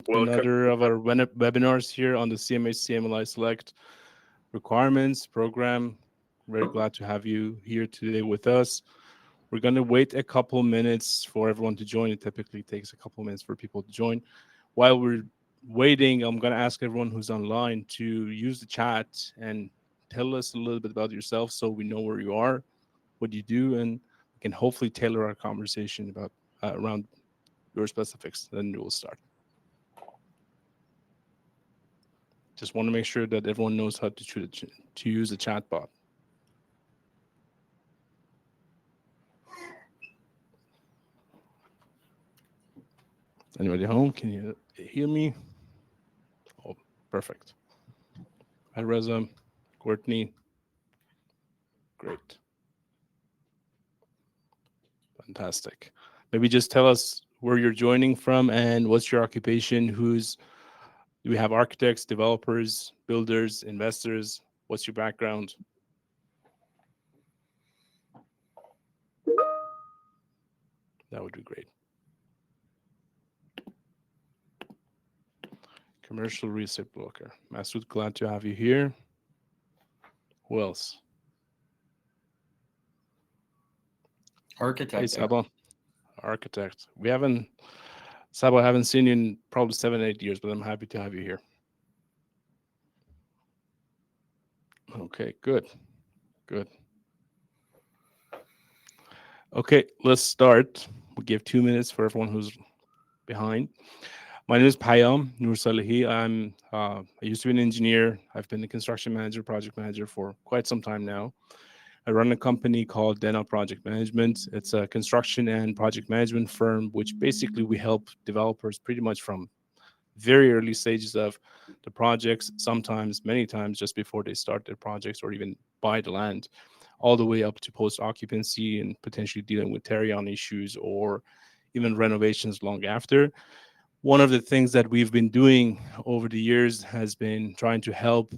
Welcome. another of our webinars here on the CMHC MLI Select Requirements Program. Very glad to have you here today with us. We're going to wait a couple minutes for everyone to join. It typically takes a couple minutes for people to join. While we're waiting, I'm going to ask everyone who's online to use the chat and tell us a little bit about yourself so we know where you are, what you do, and we can hopefully tailor our conversation about around your specifics. Then we'll start. Just want to make sure that everyone knows how to use the chat bot. Anybody home? Can you hear me? Oh, perfect. Hi, Reza, Courtney. Great. Fantastic. Maybe just tell us where you're joining from and what's your occupation. Do we have architects, developers, builders, investors? What's your background? That would be great. Commercial real estate broker. Masood, glad to have you here. Who else? Hey, Architect. Saba. Architect. Saba, I haven't seen you in probably 7, 8 years, but I'm happy to have you here. Okay, good. Good. Okay, let's start. We'll give 2 minutes for everyone who's behind. My name is Payam Nur Salehi. I used to be an engineer. I've been a construction manager, project manager for quite some time now. I run a company called Dena Project Management. It's a construction and project management firm, which basically we help developers pretty much from very early stages of the projects, sometimes many times just before they start their projects or even buy the land, all the way up to post occupancy and potentially dealing with carry-on issues or even renovations long after. One of the things that we've been doing over the years has been trying to help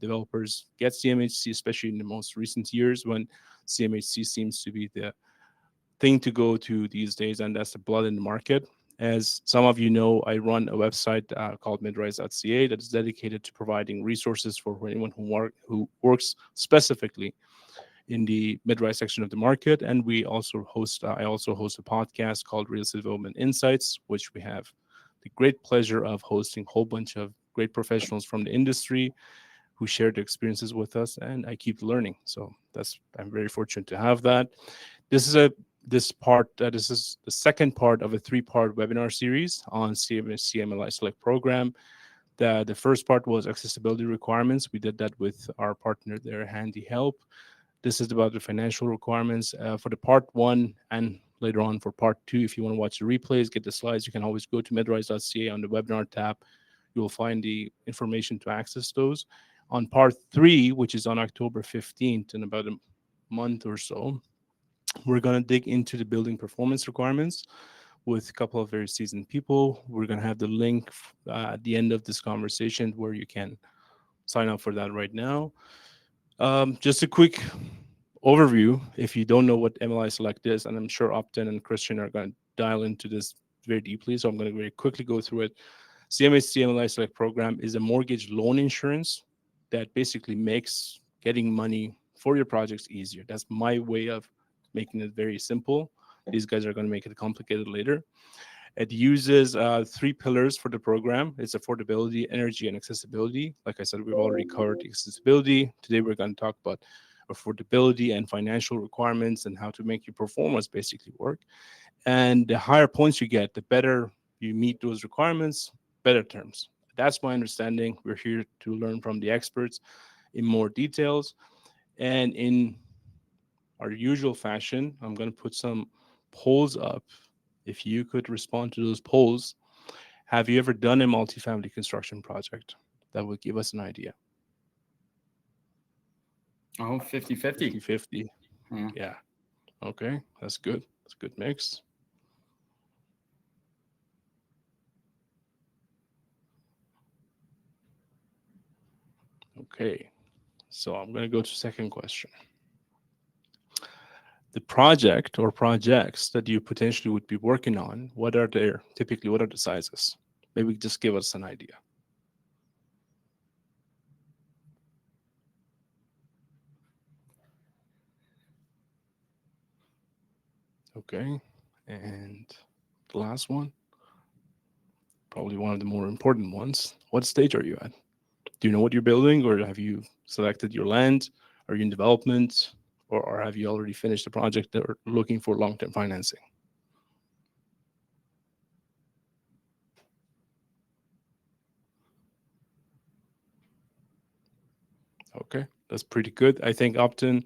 developers get CMHC, especially in the most recent years when CMHC seems to be the thing to go to these days, and that's the blood in the market. As some of you know, I run a website called Mid-Rise.ca that is dedicated to providing resources for anyone who works specifically in the mid-rise section of the market. And I also host a podcast called Real Estate Development Insights, which we have the great pleasure of hosting a whole bunch of great professionals from the industry who share their experiences with us, and I keep learning. So I'm very fortunate to have that. This is the second part of a 3-part webinar series on CMHC MLI Select Program. The first part was accessibility requirements. We did that with our partner there, Handy Help. This is about the financial requirements for the part 1 and later on for part 2. If you want to watch the replays, get the slides, you can always go to Mid-Rise.ca on the webinar tab. You will find the information to access those. On part 3, which is on October 15th, in about a month or so, we're going to dig into the building performance requirements with a couple of very seasoned people. We're going to have the link at the end of this conversation where you can sign up for that right now. Just a quick overview, if you don't know what MLI Select is, and I'm sure Upton and Christian are going to dial into this very deeply, so I'm going to very quickly go through it. CMHC MLI Select Program is a mortgage loan insurance that basically makes getting money for your projects easier. That's my way of making it very simple. These guys are going to make it complicated later. It uses 3 pillars for the program. It's affordability, energy, and accessibility. Like I said, we've already covered accessibility. Today, we're going to talk about affordability and financial requirements and how to make your performance basically work. And the higher points you get, the better you meet those requirements, better terms. That's my understanding. We're here to learn from the experts in more details. And in our usual fashion, I'm going to put some polls up. If you could respond to those polls, have you ever done a multifamily construction project? That would give us an idea. Oh, 50-50. 50-50. Yeah. Okay, that's good. That's a good mix. Okay, so I'm going to go to second question. The project or projects that you potentially would be working on, what are the sizes? Maybe just give us an idea. Okay, and the last one, probably one of the more important ones. What stage are you at? Do you know what you're building, or have you selected your land? Are you in development, or have you already finished the project or looking for long-term financing? Okay, that's pretty good. I think Upton,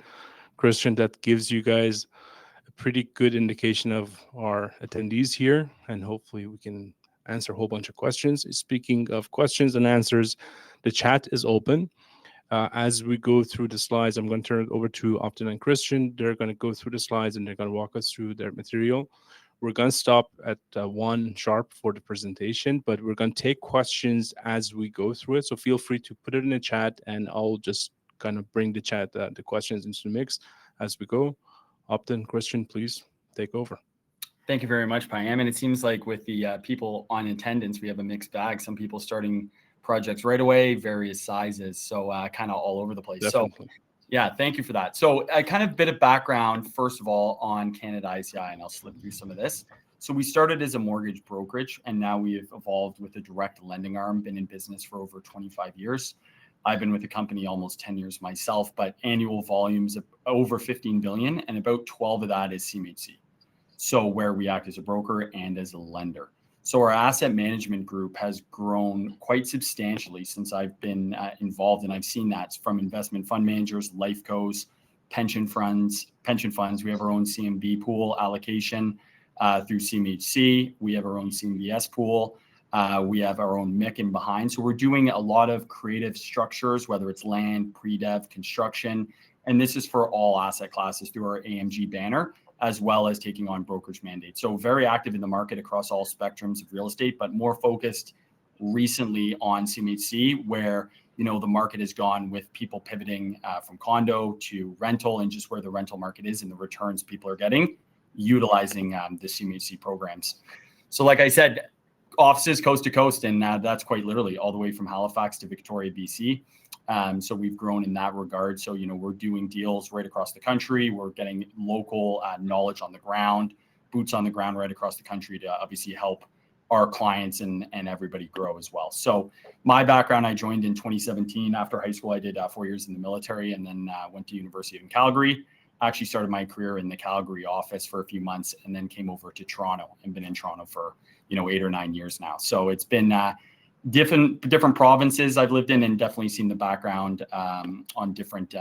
Christian, that gives you guys a pretty good indication of our attendees here, and hopefully we can answer a whole bunch of questions. Speaking of questions and answers, the chat is open. As we go through the slides, I'm going to turn it over to Upton and Christian. They're going to go through the slides and they're going to walk us through their material. We're going to stop at 1 sharp for the presentation, but we're going to take questions as we go through it. So feel free to put it in the chat, and I'll just kind of bring the chat, the questions into the mix as we go. Upton, Christian, please take over. Thank you very much, Payam. And it seems like with the people on attendance, we have a mixed bag. Some people starting projects right away, various sizes, so kind of all over the place. Definitely. So yeah, thank you for that. So a kind of bit of background, first of all, on Canada ICI, and I'll slip through some of this. So we started as a mortgage brokerage, and now we have evolved with a direct lending arm, been in business for over 25 years. I've been with the company almost 10 years myself, but annual volumes of over 15 billion, and about 12 of that is CMHC. So where we act as a broker and as a lender. So our asset management group has grown quite substantially since I've been involved, and I've seen that from investment fund managers, life cos, pension funds. We have our own CMB pool allocation through CMHC. We have our own CMBS pool. We have our own MIC in behind. So we're doing a lot of creative structures, whether it's land, pre-dev, construction, and this is for all asset classes through our AMG banner, as well as taking on brokerage mandates. So very active in the market across all spectrums of real estate, but more focused recently on CMHC, where the market has gone with people pivoting from condo to rental, and just where the rental market is and the returns people are getting, utilizing the CMHC programs. So like I said, offices coast to coast, and that's quite literally all the way from Halifax to Victoria, BC. So we've grown in that regard. So, we're doing deals right across the country. We're getting local knowledge on the ground, boots on the ground right across the country to obviously help our clients and everybody grow as well. So my background, I joined in 2017 after high school. I did 4 years in the military, and then went to University of Calgary. Actually started my career in the Calgary office for a few months, and then came over to Toronto and been in Toronto for 8 or 9 years now. So it's been different provinces I've lived in, and definitely seen the background on different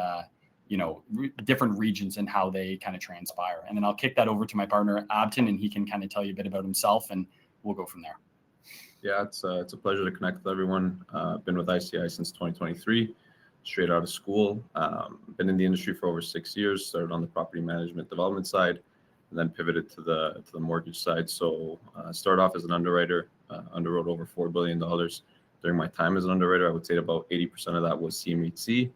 different regions and how they kind of transpire. And then I'll kick that over to my partner Abton, and he can kind of tell you a bit about himself, and we'll go from there. Yeah, it's a pleasure to connect with everyone. I've been with ICI since 2023, straight out of school. Been in the industry for over 6 years. Started on the property management development side, and then pivoted to the mortgage side. So started off as an underwriter, underwrote over $4 billion during my time as an underwriter. I would say about 80% of that was CMHC.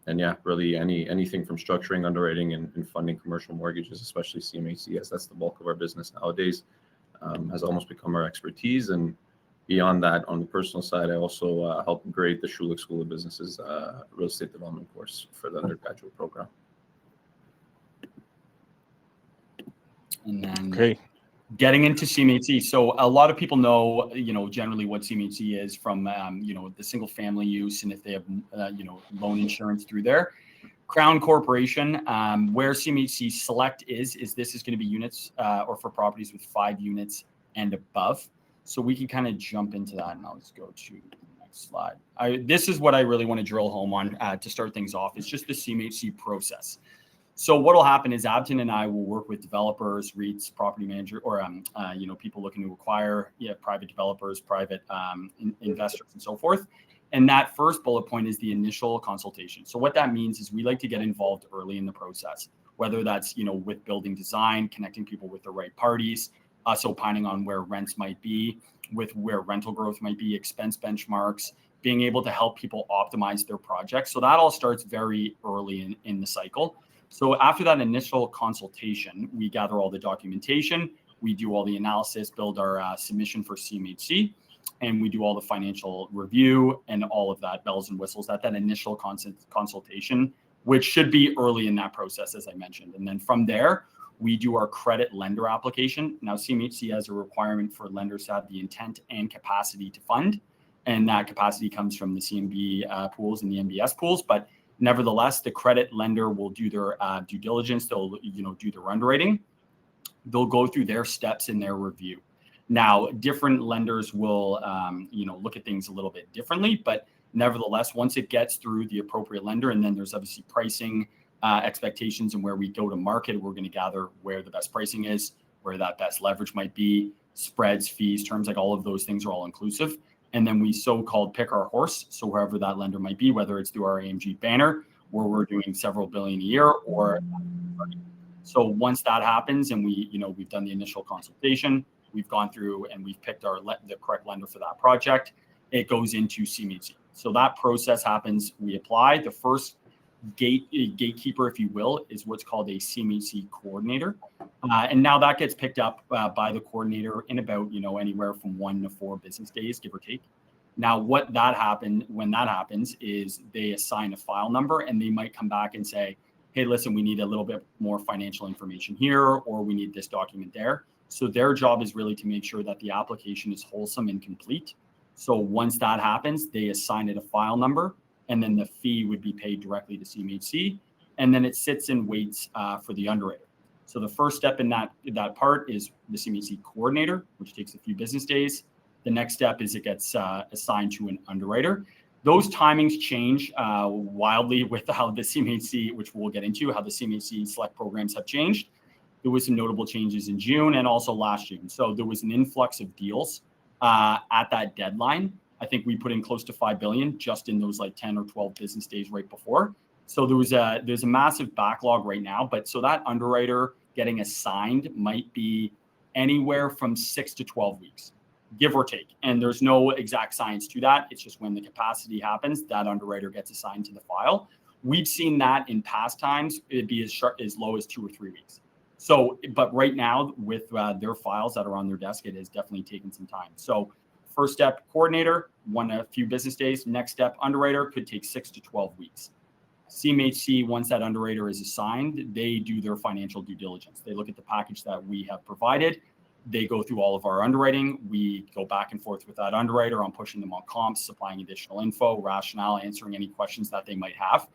And yeah, really anything from structuring, underwriting, and funding commercial mortgages, especially CMHC, as that's the bulk of our business nowadays, has almost become our expertise. And beyond that, on the personal side, I also helped grade the Schulich School of Business's real estate development course for the undergraduate program. And then Okay. getting into CMHC. So a lot of people know, generally what CMHC is from, the single family use, and if they have, loan insurance through there. Crown Corporation, where CMHC Select is this is going to be units or for properties with 5 units and above. So we can kind of jump into that, and I'll just go to the next slide. This is what I really want to drill home on to start things off. It's just the CMHC process. So what will happen is Abton and I will work with developers, REITs, property manager, or people looking to acquire, private developers, private investors, and so forth. And that first bullet point is the initial consultation. So what that means is we like to get involved early in the process, whether that's with building design, connecting people with the right parties, us opining on where rents might be, with where rental growth might be, expense benchmarks, being able to help people optimize their projects. So that all starts very early in the cycle. So after that initial consultation, we gather all the documentation, We do all the analysis, build our submission for CMHC, and we do all the financial review and all of that bells and whistles at that initial consultation, which should be early in that process, as I mentioned. And then from there, we do our credit lender application. Now, CMHC has a requirement for lenders to have the intent and capacity to fund, and that capacity comes from the CMB pools and the MBS pools. But nevertheless, the credit lender will do their due diligence. They'll do their underwriting. They'll go through their steps in their review. Now, different lenders will look at things a little bit differently, but nevertheless, once it gets through the appropriate lender, and then there's obviously pricing expectations and where we go to market, we're going to gather where the best pricing is, where that best leverage might be, spreads, fees, terms, like all of those things are all inclusive. And then we so-called pick our horse. So wherever that lender might be, whether it's through our AMG banner, where we're doing several billion a year, or so once that happens and we've done the initial consultation, we've gone through and we've picked the correct lender for that project, it goes into CMHC. So that process happens. We apply. The first gatekeeper, if you will, is what's called a CMHC coordinator. And now that gets picked up by the coordinator in about, anywhere from 1 to 4 business days, give or take. Now, when that happens is they assign a file number, and they might come back and say, hey, listen, we need a little bit more financial information here, or we need this document there. So their job is really to make sure that the application is wholesome and complete. So once that happens, they assign it a file number, and then the fee would be paid directly to CMHC, and then it sits and waits for the underwriter. So the first step in that part is the CMHC coordinator, which takes a few business days. The next step is it gets assigned to an underwriter. Those timings change wildly with how the CMHC, which we'll get into, how the CMHC Select programs have changed. There was some notable changes in June and also last June. So there was an influx of deals at that deadline. I think we put in close to $5 billion just in those 10 or 12 business days right before. So there's a massive backlog right now. But so that underwriter getting assigned might be anywhere from 6 to 12 weeks, give or take. And there's no exact science to that. It's just when the capacity happens, that underwriter gets assigned to the file. We've seen that in past times, it'd be as low as 2 or 3 weeks. So, but right now with their files that are on their desk, it has definitely taken some time. So first step, coordinator, a few business days. Next step, underwriter, could take 6 to 12 weeks. CMHC, once that underwriter is assigned, they do their financial due diligence. They look at the package that we have provided. They go through all of our underwriting. We go back and forth with that underwriter on pushing them on comps, supplying additional info, rationale, answering any questions that they might have.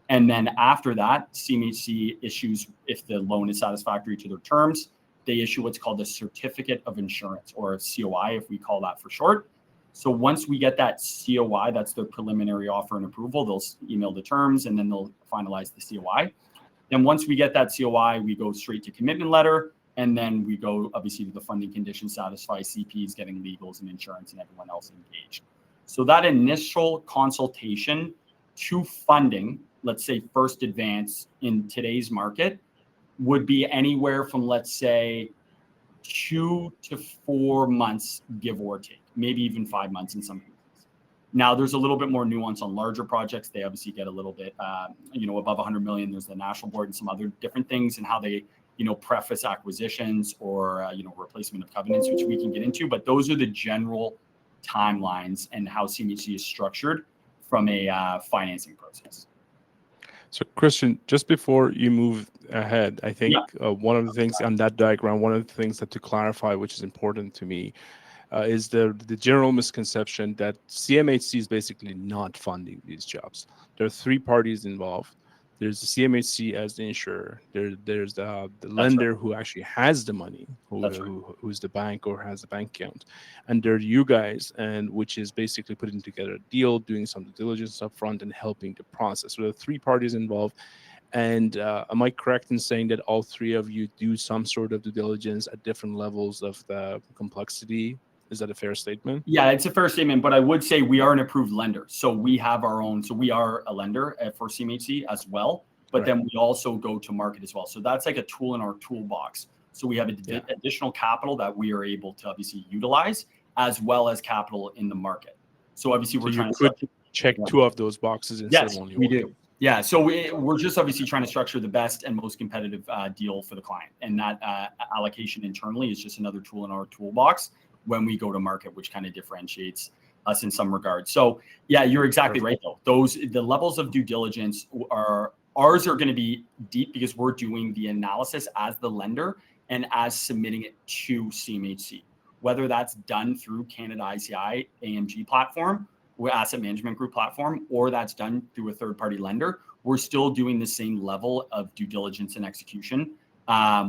And then after that, CMHC issues, if the loan is satisfactory to their terms, they issue what's called a certificate of insurance, or a COI, if we call that for short. So once we get that COI, that's their preliminary offer and approval, they'll email the terms and then they'll finalize the COI. Then once we get that COI, we go straight to commitment letter. And then we go obviously to the funding conditions, satisfy CPs, getting legals and insurance and everyone else engaged. So that initial consultation to funding, let's say first advance in today's market, would be anywhere from, let's say, 2 to 4 months, give or take, maybe even 5 months in some cases. Now, there's a little bit more nuance on larger projects. They obviously get a little bit, above 100 million. There's the national board and some other different things and how they, preface acquisitions or, replacement of covenants, which we can get into. But those are the general timelines and how CMHC is structured from a financing process. So, Christian, just before you move ahead, I think one of the things on that diagram, one of the things that to clarify, which is important to me, is the general misconception that CMHC is basically not funding these jobs. There are 3 parties involved. There's the CMHC as the insurer. There's the lender who actually has the money, who's the bank or has the bank account, and there are you guys, and which is basically putting together a deal, doing some due diligence up front, and helping the process. So there are 3 parties involved. And am I correct in saying that all 3 of you do some sort of due diligence at different levels of the complexity? Is that a fair statement? Yeah, it's a fair statement, but I would say we are an approved lender. So we have our own, so we are a lender for CMHC as well, but then we also go to market as well. So that's like a tool in our toolbox. So we have additional capital that we are able to obviously utilize, as well as capital in the market. So obviously we're trying to check 2 of those boxes instead of only one. We do. Yeah, so we're just obviously trying to structure the best and most competitive deal for the client. And that allocation internally is just another tool in our toolbox when we go to market, which kind of differentiates us in some regards. So yeah, you're exactly right though. The levels of due diligence ours are going to be deep because we're doing the analysis as the lender and as submitting it to CMHC, whether that's done through Canada ICI AMG platform, asset management group platform, or that's done through a third-party lender. We're still doing the same level of due diligence and execution,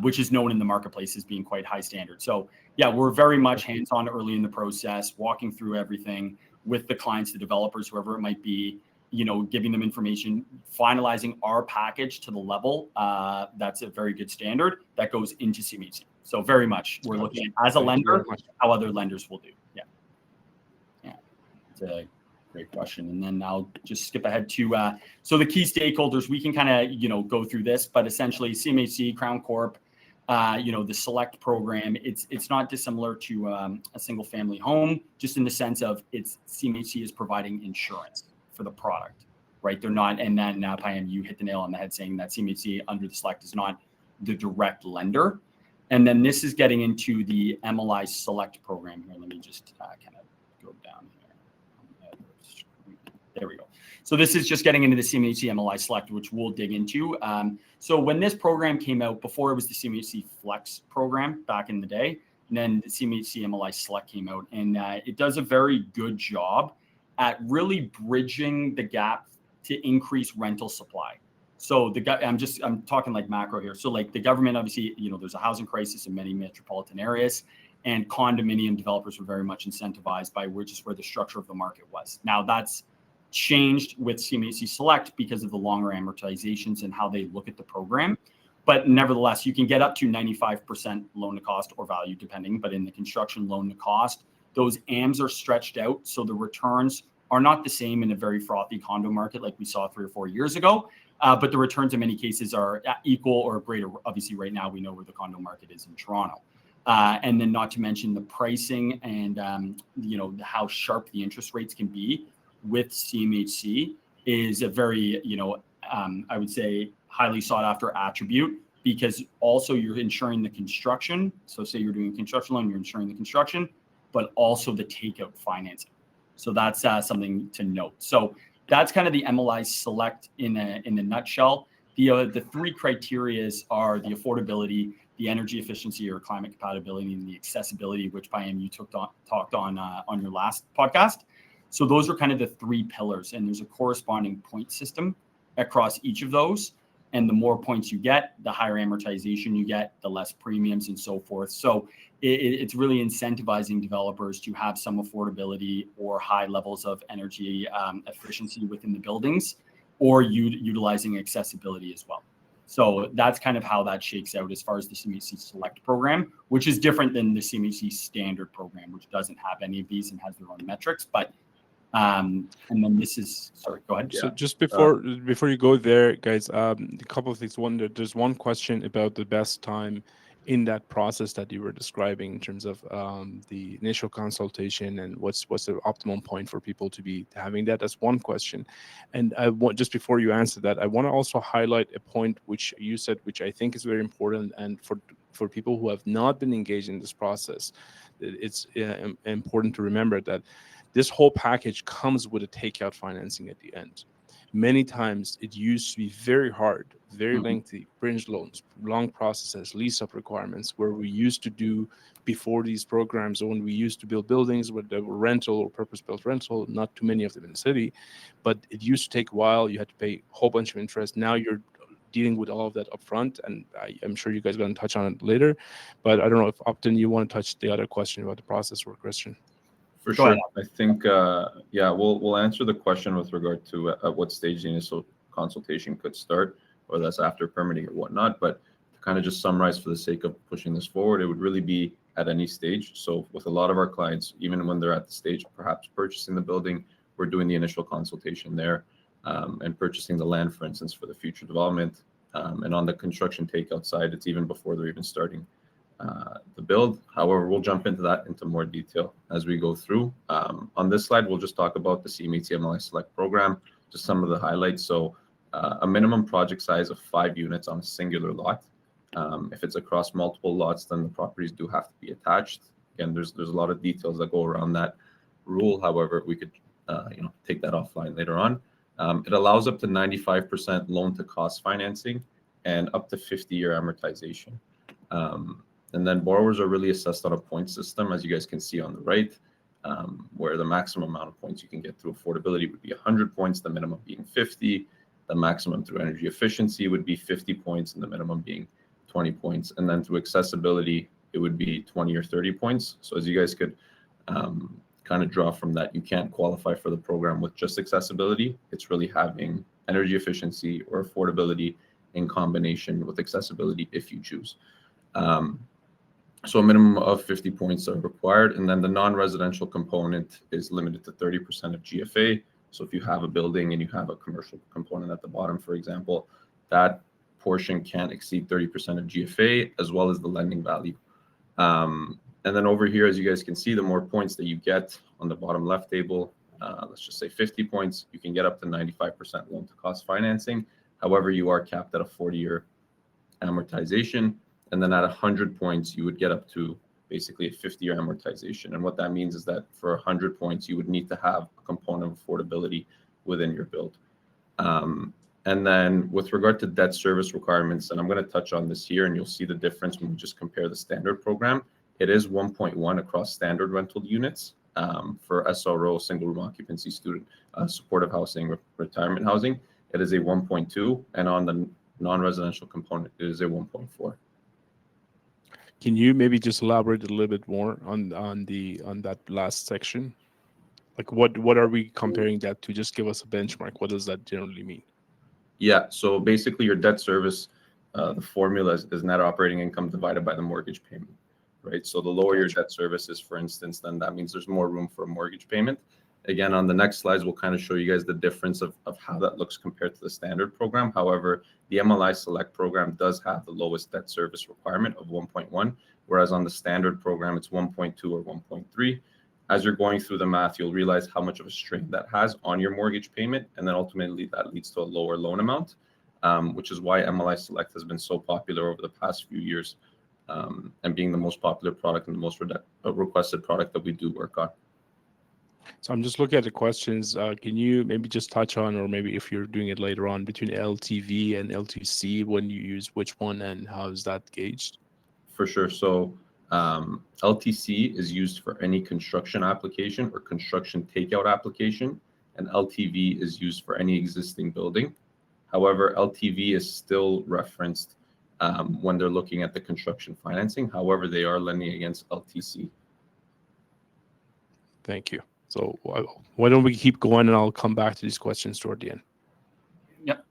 which is known in the marketplace as being quite high standard. So yeah, we're very much hands-on early in the process, walking through everything with the clients, the developers, whoever it might be, giving them information, finalizing our package to the level that's a very good standard that goes into CMHC. So very much we're looking at, as a lender, how other lenders will do. Yeah. It's a great question. And then I'll just skip ahead to, so the key stakeholders, we can kind of, go through this, but essentially CMHC, Crown Corp, the Select program, it's not dissimilar to a single family home, just in the sense of CMHC is providing insurance for the product, right? They're not, and then Payam, you hit the nail on the head saying that CMHC under the Select is not the direct lender. And then this is getting into the MLI Select program here. Let me just kind of go down here. There we go. So this is just getting into the CMHC MLI Select, which we'll dig into. So when this program came out, before it was the CMHC Flex program back in the day, and then the CMHC MLI Select came out, and it does a very good job at really bridging the gap to increase rental supply. So I'm talking like macro here. So like the government, obviously, there's a housing crisis in many metropolitan areas, and condominium developers were very much incentivized by where the structure of the market was. Now that's changed with CMHC Select because of the longer amortizations and how they look at the program. But nevertheless, you can get up to 95% loan to cost or value depending, but in the construction loan to cost, those AMs are stretched out. So the returns are not the same in a very frothy condo market like we saw 3 or 4 years ago. But the returns in many cases are equal or greater. Obviously, right now we know where the condo market is in Toronto. And then not to mention the pricing and, how sharp the interest rates can be with CMHC is a very, I would say highly sought after attribute, because also you're insuring the construction. So say you're doing a construction loan, you're insuring the construction, but also the takeout financing. So that's something to note. So that's kind of the MLI Select in a nutshell. The 3 criterias are the affordability, the energy efficiency or climate compatibility, and the accessibility, which Payam, you talked on your last podcast. So those are kind of the 3 pillars, and there's a corresponding point system across each of those. And the more points you get, the higher amortization you get, the less premiums and so forth. So it's really incentivizing developers to have some affordability or high levels of energy efficiency within the buildings, or utilizing accessibility as well. So that's kind of how that shakes out as far as the CMHC Select program, which is different than the CMHC Standard program, which doesn't have any of these and has their own metrics. But and then this is, sorry, go ahead. So just before you go there, guys, a couple of things. There's one question about the best time in that process that you were describing in terms of the initial consultation and what's the optimum point for people to be having that. That's one question. And I want, just before you answer that, I want to also highlight a point which you said, which I think is very important, and for people who have not been engaged in this process, it's important to remember that this whole package comes with a takeout financing at the end. Many times it used to be very hard, very lengthy, bridge loans, long processes, lease-up requirements, where we used to do before these programs, when we used to build buildings with the rental or purpose-built rental, not too many of them in the city, but it used to take a while. You had to pay a whole bunch of interest. Now you're dealing with all of that upfront, and I'm sure you guys are going to touch on it later. But I don't know if Upton, you want to touch the other question about the process, or Christian? For sure. I think, we'll answer the question with regard to at what stage the initial consultation could start, whether that's after permitting or whatnot. But to kind of just summarize for the sake of pushing this forward, it would really be at any stage. So with a lot of our clients, even when they're at the stage of perhaps purchasing the building, we're doing the initial consultation there and purchasing the land, for instance, for the future development. And on the construction takeout side, it's even before they're even starting the build. However, we'll jump into more detail as we go through. On this slide, we'll just talk about the CMHC MLI Select program, just some of the highlights. So a minimum project size of 5 units on a singular lot. If it's across multiple lots, then the properties do have to be attached. Again, there's a lot of details that go around that rule. However, we could take that offline later on. It allows up to 95% loan to cost financing and up to 50-year amortization. And then borrowers are really assessed on a point system, as you guys can see on the right, where the maximum amount of points you can get through affordability would be 100 points, the minimum being 50. The maximum through energy efficiency would be 50 points, and the minimum being 20 points. And then through accessibility, it would be 20 or 30 points. So as you guys could kind of draw from that, you can't qualify for the program with just accessibility. It's really having energy efficiency or affordability in combination with accessibility if you choose. So a minimum of 50 points are required. And then the non-residential component is limited to 30% of GFA. So if you have a building and you have a commercial component at the bottom, for example, that portion can't exceed 30% of GFA, as well as the lending value. And then over here, as you guys can see, the more points that you get on the bottom left table, let's just say 50 points, you can get up to 95% loan to cost financing. However, you are capped at a 40-year amortization. And then at 100 points, you would get up to basically a 50-year amortization. And what that means is that for 100 points, you would need to have a component of affordability within your build. And then with regard to debt service requirements, and I'm going to touch on this here, and you'll see the difference when we just compare the standard program. It is 1.1 across standard rental units for SRO, single room occupancy, student supportive housing, retirement housing. It is a 1.2, and on the non-residential component, it is a 1.4. Can you maybe just elaborate a little bit more on that last section? Like what are we comparing that to? Just give us a benchmark. What does that generally mean? Yeah, so basically your debt service, the formula is net operating income divided by the mortgage payment, right? So the lower your debt service is, for instance, then that means there's more room for a mortgage payment. Again, on the next slides, we'll kind of show you guys the difference of how that looks compared to the standard program. However, the MLI Select program does have the lowest debt service requirement of 1.1, whereas on the standard program, it's 1.2 or 1.3. As you're going through the math, you'll realize how much of a strain that has on your mortgage payment. And then ultimately that leads to a lower loan amount, which is why MLI Select has been so popular over the past few years, and being the most popular product and the most requested product that we do work on. So I'm just looking at the questions. Can you maybe just touch on, or maybe if you're doing it later on, between LTV and LTC, when you use which one and how is that gauged? For sure. So LTC is used for any construction application or construction takeout application, and LTV is used for any existing building. However, LTV is still referenced when they're looking at the construction financing. However, they are lending against LTC. Thank you. So why don't we keep going, and I'll come back to these questions toward the end. Yep.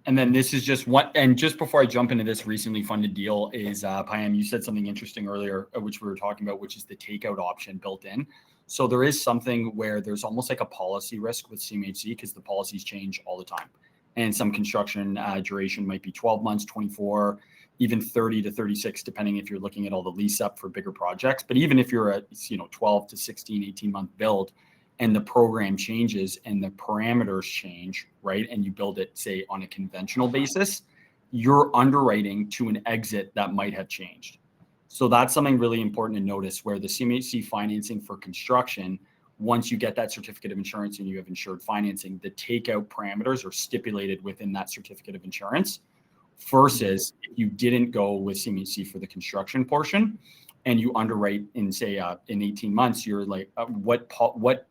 And then this is just one, and just before I jump into this recently funded deal is, Payam, you said something interesting earlier, which we were talking about, which is the takeout option built in. So there is something where there's almost like a policy risk with CMHC because the policies change all the time. And some construction duration might be 12 months, 24, even 30 to 36, depending if you're looking at all the lease up for bigger projects. But even if you're a 12 to 16, 18-month build, and the program changes and the parameters change, right, and you build it, say, on a conventional basis, you're underwriting to an exit that might have changed. So that's something really important to notice, where the CMHC financing for construction, once you get that certificate of insurance and you have insured financing, the takeout parameters are stipulated within that certificate of insurance, versus if you didn't go with CMHC for the construction portion and you underwrite in, say, in 18 months, you're like, what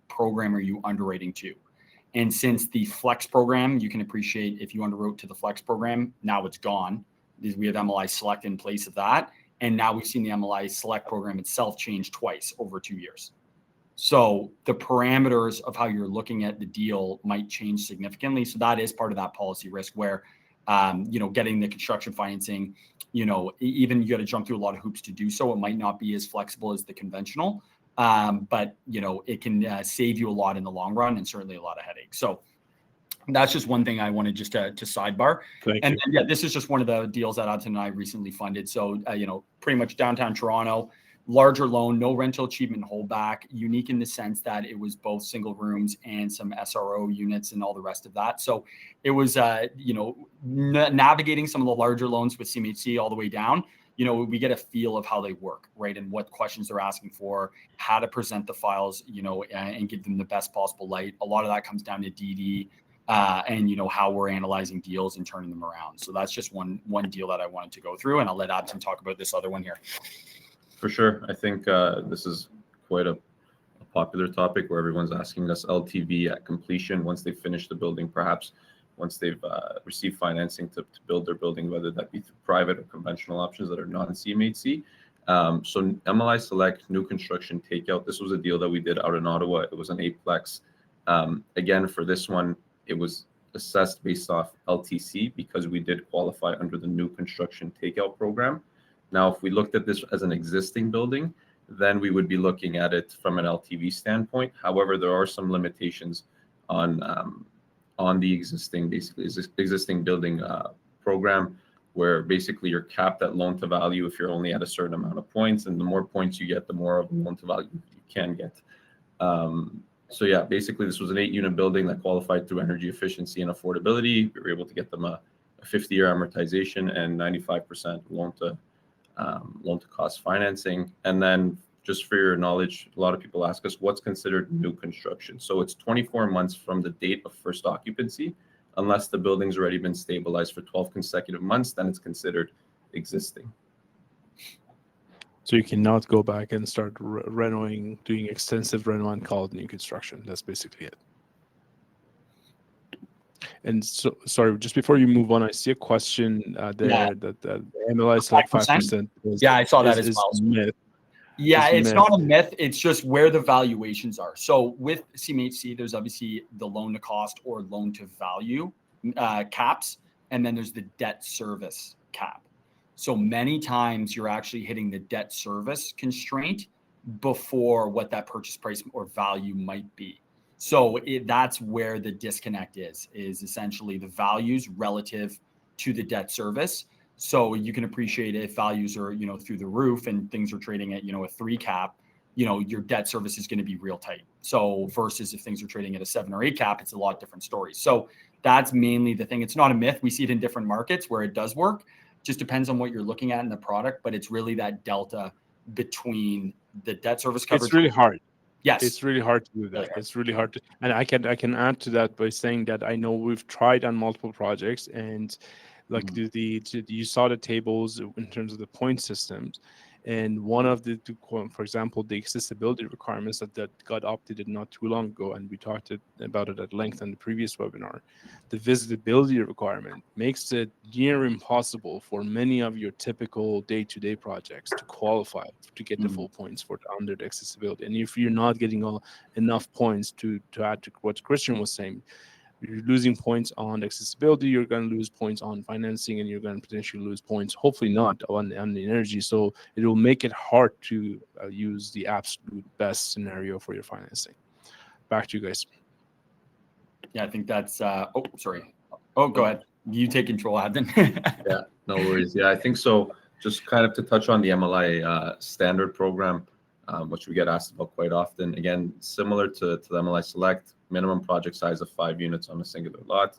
program are you underwriting to? And since the flex program, you can appreciate if you underwrote to the flex program, now it's gone. We have MLI Select in place of that. And now we've seen the MLI Select program itself change twice over 2 years. So the parameters of how you're looking at the deal might change significantly. So that is part of that policy risk where, getting the construction financing, even you got to jump through a lot of hoops to do so. It might not be as flexible as the conventional, but it can save you a lot in the long run and certainly a lot of headaches. So that's just one thing I wanted just to sidebar. Then, this is just one of the deals that Adson and I recently funded. So, pretty much downtown Toronto, larger loan, no rental achievement holdback, unique in the sense that it was both single rooms and some SRO units and all the rest of that. So it was, navigating some of the larger loans with CMHC all the way down, we get a feel of how they work, right? And what questions they're asking for, how to present the files, and give them the best possible light. A lot of that comes down to DD, and how we're analyzing deals and turning them around. So that's just one deal that I wanted to go through, and I'll let Abson talk about this other one here. For sure. I think this is quite a popular topic where everyone's asking us LTV at completion once they finish the building, perhaps once they've received financing to build their building, whether that be through private or conventional options that are non-CMHC. So MLI Select, new construction takeout. This was a deal that we did out in Ottawa. It was an 8-plex. Again, for this one, it was assessed based off LTC because we did qualify under the new construction takeout program. Now, if we looked at this as an existing building, then we would be looking at it from an LTV standpoint. However, there are some limitations on the existing building program, where basically you're capped at loan to value if you're only at a certain amount of points, and the more points you get, the more of loan to value you can get. So yeah, basically this was an 8-unit building that qualified through energy efficiency and affordability. We were able to get them a 50-year amortization and 95% loan to cost financing. And then, just for your knowledge, a lot of people ask us what's considered new construction. So it's 24 months from the date of first occupancy, unless the building's already been stabilized for 12 consecutive months, then it's considered existing. So you cannot go back and start doing extensive reno and call it new construction. That's basically it. And so, sorry, just before you move on, I see a question there that MLI Select 5%. Yeah, I saw that as well. Myth. Yeah, it's not a myth. It's just where the valuations are. So with CMHC, there's obviously the loan to cost or loan to value caps, and then there's the debt service cap. So many times you're actually hitting the debt service constraint before what that purchase price or value might be. So that's where the disconnect is essentially the values relative to the debt service. So you can appreciate if values are, through the roof and things are trading at, a 3 cap, your debt service is going to be real tight. So versus if things are trading at a 7 or 8 cap, it's a lot different stories. So that's mainly the thing. It's not a myth. We see it in different markets where it does work. Just depends on what you're looking at in the product, but it's really that delta between the debt service coverage. It's really hard. Yes. It's really hard to do that. It's really hard to, and I can add to that by saying that I know we've tried on multiple projects, and like you saw the tables in terms of the point systems, and one of the, for example, the accessibility requirements that got updated not too long ago, and we talked about it at length on the previous webinar. The visibility requirement makes it near impossible for many of your typical day-to-day projects to qualify to get the full points for under the accessibility. And if you're not getting enough points to add to what Christian was saying, you're losing points on accessibility, you're going to lose points on financing, and you're going to potentially lose points, hopefully not on the energy. So it will make it hard to use the absolute best scenario for your financing. Back to you guys. Yeah, I think that's, sorry. Oh, go ahead. You take control, Abden. Yeah, no worries. Yeah, I think so. Just kind of to touch on the MLI standard program, which we get asked about quite often. Again, similar to the MLI Select, minimum project size of 5 units on a singular lot,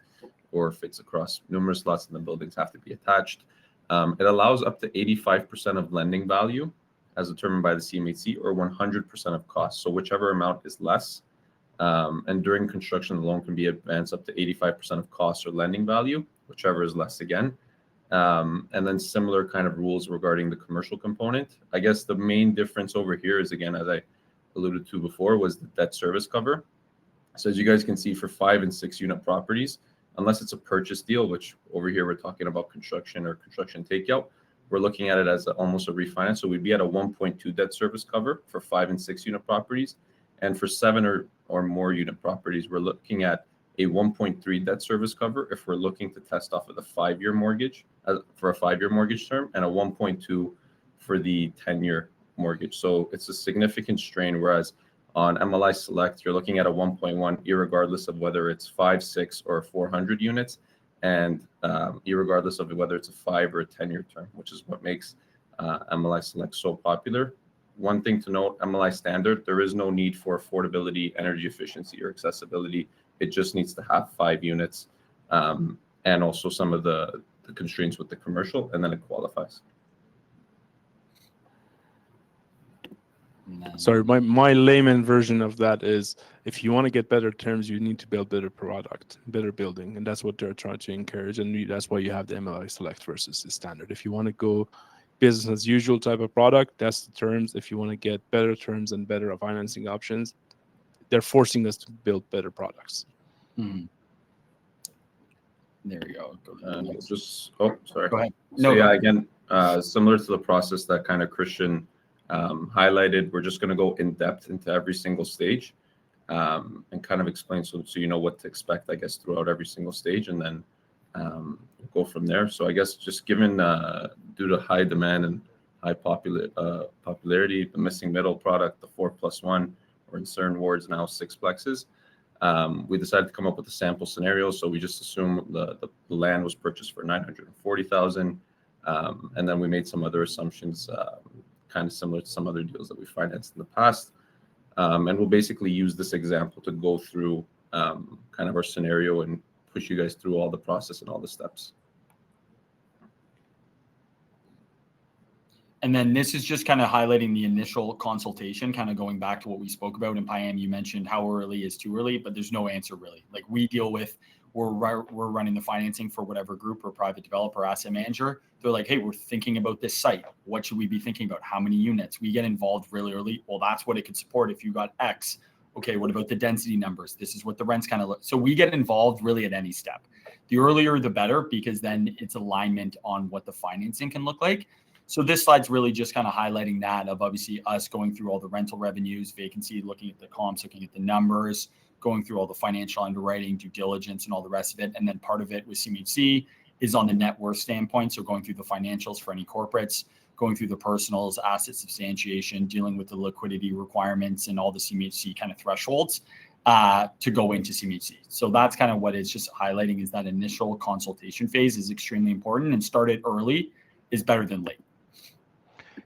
or if it's across numerous lots and the buildings have to be attached. It allows up to 85% of lending value as determined by the CMHC, or 100% of cost. So whichever amount is less. And during construction, the loan can be advanced up to 85% of cost or lending value, whichever is less again. And then similar kind of rules regarding the commercial component. I guess the main difference over here is, again, as I alluded to before, was the debt service cover. So as you guys can see, for 5 and 6 unit properties, unless it's a purchase deal, which over here we're talking about construction or construction takeout, we're looking at it as almost a refinance. So we'd be at a 1.2 debt service cover for 5 and 6 unit properties. And for 7 or more unit properties, we're looking at a 1.3 debt service cover if we're looking to test off of the 5-year mortgage for a 5-year mortgage term, and a 1.2 for the 10-year mortgage. So it's a significant strain, whereas on MLI Select, you're looking at a 1.1, irregardless of whether it's 5, 6, or 400 units, and irregardless of whether it's a 5 or a 10-year term, which is what makes MLI Select so popular. one thing to note, MLI standard, there is no need for affordability, energy efficiency, or accessibility. It just needs to have 5 units, and also some of the constraints with the commercial, and then it qualifies. Sorry, my layman version of that is, if you want to get better terms, you need to build better product, better building, and that's what they're trying to encourage, and that's why you have the MLI Select versus the standard. If you want to go business as usual type of product, that's the terms. If you want to get better terms and better financing options, they're forcing us to build better products. Mm-hmm. There we go. Sorry. Go ahead. So yeah, again, similar to the process that kind of Christian highlighted, we're just going to go in depth into every single stage, and kind of explain so you know what to expect, I guess, throughout every single stage, and then go from there. So I guess just given due to high demand and high popularity, the missing middle product, the 4+1, or in certain wards now 6plexes, we decided to come up with a sample scenario. So we just assume the land was purchased for $940,000, and then we made some other assumptions, kind of similar to some other deals that we financed in the past. And we'll basically use this example to go through kind of our scenario and push you guys through all the process and all the steps. And then this is just kind of highlighting the initial consultation, kind of going back to what we spoke about. And Payam, you mentioned how early is too early, but there's no answer really. Like we deal with, we're running the financing for whatever group or private developer, asset manager. They're like, hey, we're thinking about this site. What should we be thinking about? How many units? We get involved really early. Well, that's what it could support if you got X. Okay, what about the density numbers? This is what the rents kind of look. So we get involved really at any step. The earlier, the better, because then it's alignment on what the financing can look like. So this slide's really just kind of highlighting that of obviously us going through all the rental revenues, vacancy, looking at the comps, looking at the numbers, going through all the financial underwriting, due diligence, and all the rest of it. And then part of it with CMHC is on the net worth standpoint. So going through the financials for any corporates, going through the personals, asset substantiation, dealing with the liquidity requirements and all the CMHC kind of thresholds to go into CMHC. So that's kind of what it's just highlighting, is that initial consultation phase is extremely important, and started early is better than late.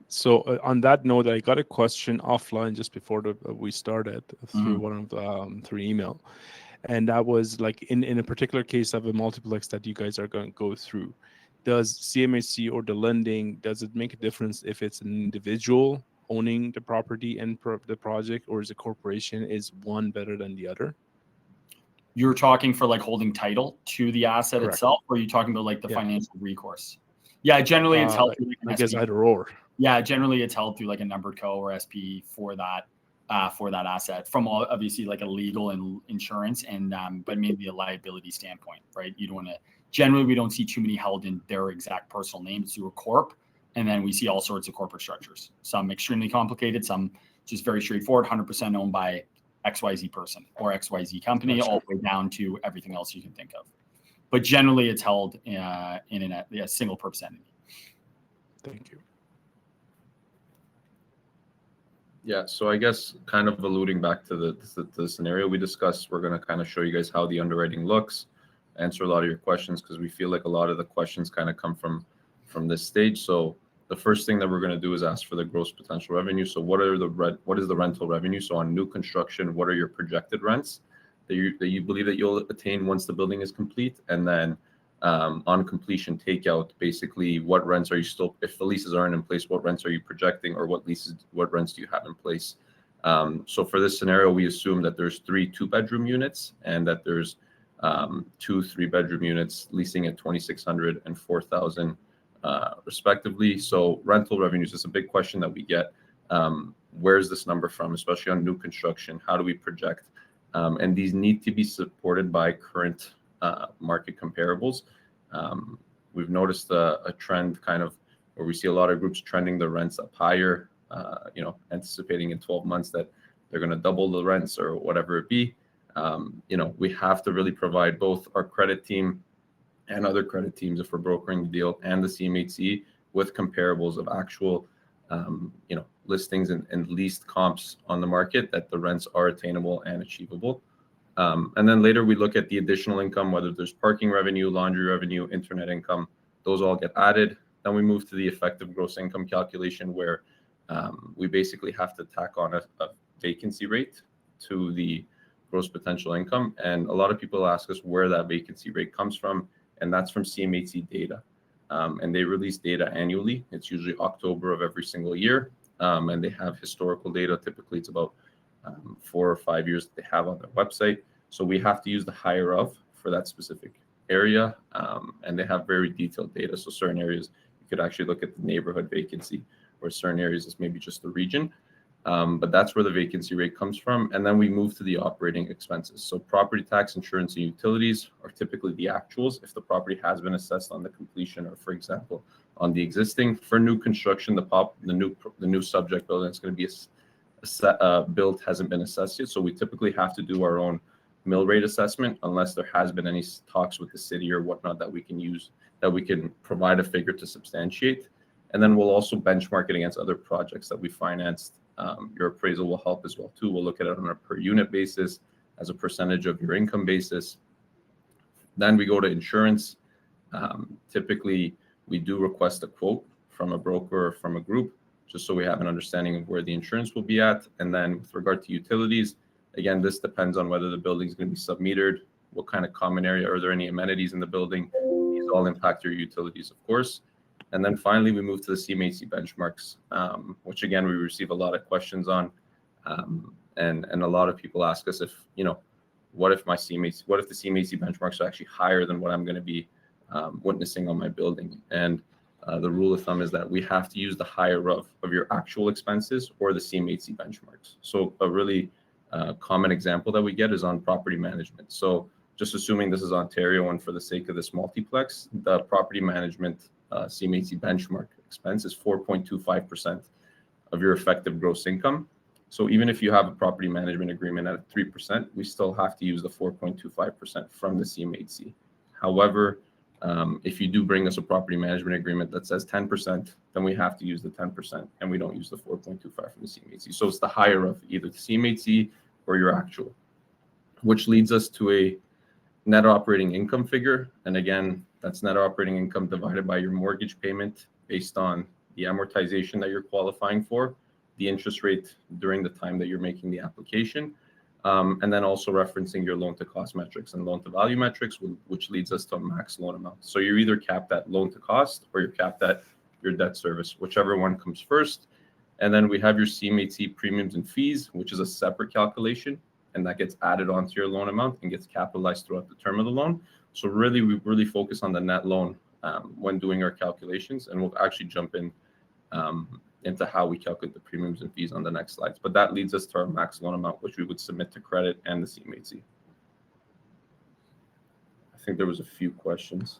So on that note, I got a question offline just before we started through one of the through email, and that was like in a particular case of a multiplex that you guys are going to go through. Does CMHC or the lending, does it make a difference if it's an individual owning the property and the project, or is a corporation? Is one better than the other? You're talking for like holding title to the asset Correct. itself, or are you talking about like the financial recourse? Yeah, generally it's held through I guess either or. Yeah, generally it's held through like a numbered co or SP for that asset, from all, obviously like a legal and insurance and but maybe a liability standpoint, right? You don't want to. Generally, we don't see too many held in their exact personal names through a corp, and then we see all sorts of corporate structures. Some extremely complicated, some just very straightforward, 100% owned by XYZ person or XYZ company, all the way down to everything else you can think of. But generally, it's held in a single purpose entity. Thank you. Yeah, so I guess kind of alluding back to the scenario we discussed, we're going to kind of show you guys how the underwriting looks, answer a lot of your questions, because we feel like a lot of the questions kind of come from this stage. So the first thing that we're going to do is ask for the gross potential revenue. So what is the rental revenue? So on new construction, what are your projected rents that you believe that you'll attain once the building is complete? And then on completion takeout, basically what rents are you still, if the leases aren't in place, what rents are you projecting, or what rents do you have in place? So for this scenario, we assume that there's 3 2-bedroom units and that there's 2 3-bedroom units leasing at $2,600 and $4,000 respectively. So rental revenues is a big question that we get. Where's this number from, especially on new construction? How do we project? And these need to be supported by current market comparables. We've noticed a trend kind of where we see a lot of groups trending the rents up higher, anticipating in 12 months that they're going to double the rents or whatever it be. We have to really provide both our credit team and other credit teams, if we're brokering the deal, and the CMHC with comparables of actual, listings and leased comps on the market, that the rents are attainable and achievable. And then later we look at the additional income, whether there's parking revenue, laundry revenue, internet income, those all get added. Then we move to the effective gross income calculation, where we basically have to tack on a vacancy rate to the gross potential income. And a lot of people ask us where that vacancy rate comes from, and that's from CMHC data. And they release data annually. It's usually October of every single year. And they have historical data. Typically, it's about 4 or 5 years that they have on their website. So we have to use the higher of for that specific area. And they have very detailed data. So certain areas, you could actually look at the neighborhood vacancy, or certain areas it's maybe just the region. But that's where the vacancy rate comes from. And then we move to the operating expenses. So property tax, insurance, and utilities are typically the actuals if the property has been assessed on the completion, or, for example, on the existing. For new construction, the new subject building that's going to be built hasn't been assessed yet. So we typically have to do our own mill rate assessment unless there has been any talks with the city or whatnot that we can use, that we can provide a figure to substantiate. And then we'll also benchmark it against other projects that we financed. Your appraisal will help as well too. We'll look at it on a per unit basis, as a percentage of your income basis. Then we go to insurance. Typically, we do request a quote from a broker or from a group, just so we have an understanding of where the insurance will be at. And then with regard to utilities, again, this depends on whether the building is going to be submetered, what kind of common area, are there any amenities in the building? These all impact your utilities, of course. And then finally, we move to the CMHC benchmarks, which again, we receive a lot of questions on. And a lot of people ask us if, what if the CMHC benchmarks are actually higher than what I'm going to be witnessing on my building? And the rule of thumb is that we have to use the higher of your actual expenses or the CMHC benchmarks. So a really common example that we get is on property management. So just assuming this is Ontario, and for the sake of this multiplex, the property management CMHC benchmark expense is 4.25% of your effective gross income. So even if you have a property management agreement at 3%, we still have to use the 4.25% from the CMHC. However, if you do bring us a property management agreement that says 10%, then we have to use the 10%, and we don't use the 4.25 from the CMHC. So it's the higher of either the CMHC or your actual, which leads us to a net operating income figure. And again, that's net operating income divided by your mortgage payment based on the amortization that you're qualifying for, the interest rate during the time that you're making the application, and then also referencing your loan to cost metrics and loan to value metrics, which leads us to a max loan amount. So you're either capped at loan to cost or you're capped at your debt service, whichever one comes first. And then we have your CMHC premiums and fees, which is a separate calculation, and that gets added onto your loan amount and gets capitalized throughout the term of the loan. So really, we really focus on the net loan when doing our calculations, and we'll actually jump in into how we calculate the premiums and fees on the next slides. But that leads us to our max loan amount, which we would submit to credit and the CMHC. I think there was a few questions.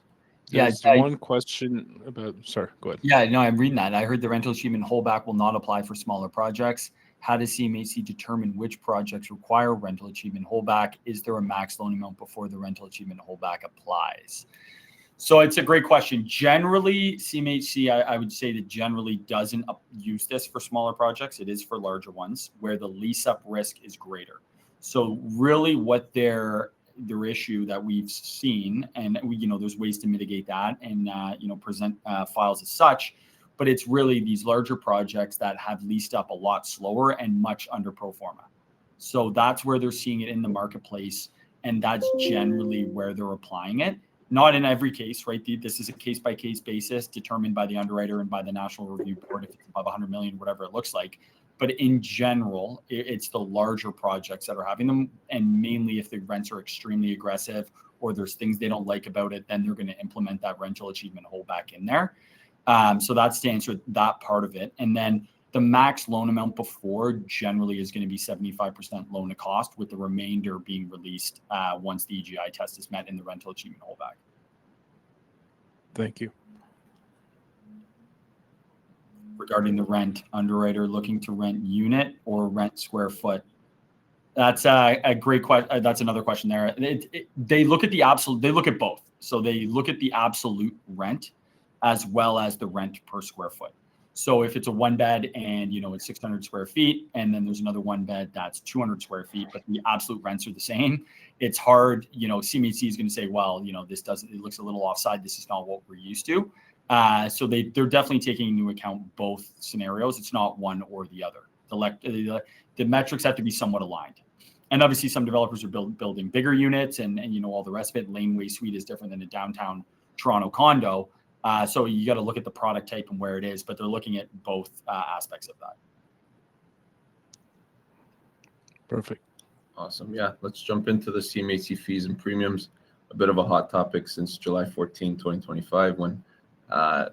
There's one question about, sorry, go ahead. Yeah, no, I'm reading that. I heard the rental achievement holdback will not apply for smaller projects. How does CMHC determine which projects require rental achievement holdback? Is there a max loan amount before the rental achievement holdback applies? So it's a great question. Generally, CMHC, I would say that generally doesn't use this for smaller projects. It is for larger ones where the lease up risk is greater. So really what their issue that we've seen, and there's ways to mitigate that and present files as such, but it's really these larger projects that have leased up a lot slower and much under pro forma. So that's where they're seeing it in the marketplace, and that's generally where they're applying it. Not in every case, right? This is a case-by-case basis determined by the underwriter and by the National Review Board if it's above 100 million, whatever it looks like. But in general, it's the larger projects that are having them, and mainly if the rents are extremely aggressive or there's things they don't like about it, then they're going to implement that rental achievement holdback in there. So that's to answer that part of it. And then the max loan amount before generally is going to be 75% loan to cost, with the remainder being released once the EGI test is met in the rental achievement holdback. Thank you. Regarding the rent, underwriter looking to rent unit or rent square foot? That's a great question. That's another question there. They look at the absolute, they look at both. So they look at the absolute rent as well as the rent per square foot. So if it's a one bed and, it's 600 square feet, and then there's another one bed that's 200 square feet, but the absolute rents are the same, it's hard, CMHC is going to say, well, it looks a little offside. This is not what we're used to. So they're definitely taking into account both scenarios. It's not one or the other. The metrics have to be somewhat aligned. And obviously some developers are building bigger units and all the rest of it. Laneway Suite is different than a downtown Toronto condo. So you got to look at the product type and where it is, but they're looking at both aspects of that. Perfect. Awesome. Yeah, let's jump into the CMHC fees and premiums. A bit of a hot topic since July 14, 2025, when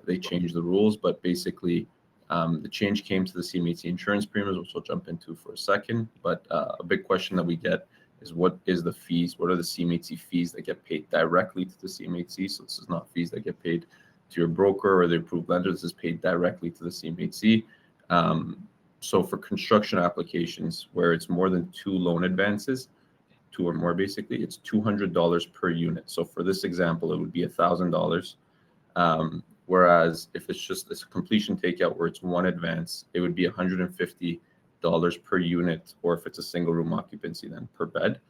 they changed the rules. But basically, the change came to the CMHC insurance premiums, which we'll jump into for a second. But a big question that we get is, what is the fees? What are the CMHC fees that get paid directly to the CMHC? So this is not fees that get paid to your broker or the approved lender. This is paid directly to the CMHC. So for construction applications where it's more than 2 loan advances, 2 or more, basically, it's $200 per unit. So for this example, it would be $1,000. Whereas if it's just this completion takeout where it's 1 advance, it would be $150 per unit, or if it's a single room occupancy, then per bed.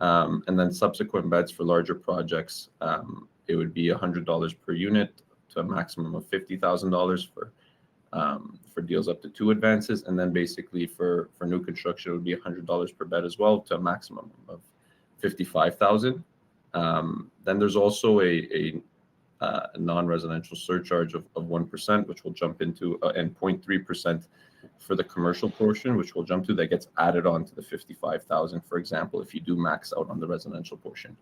And then subsequent beds for larger projects, it would be $100 per unit to a maximum of $50,000 for deals up to 2 advances. And then basically for new construction, it would be $100 per bed as well to a maximum of $55,000. Then there's also a non-residential surcharge of 1%, which we'll jump into, and 0.3% for the commercial portion, which we'll jump to, that gets added on to the $55,000, for example, if you do max out on the residential portion.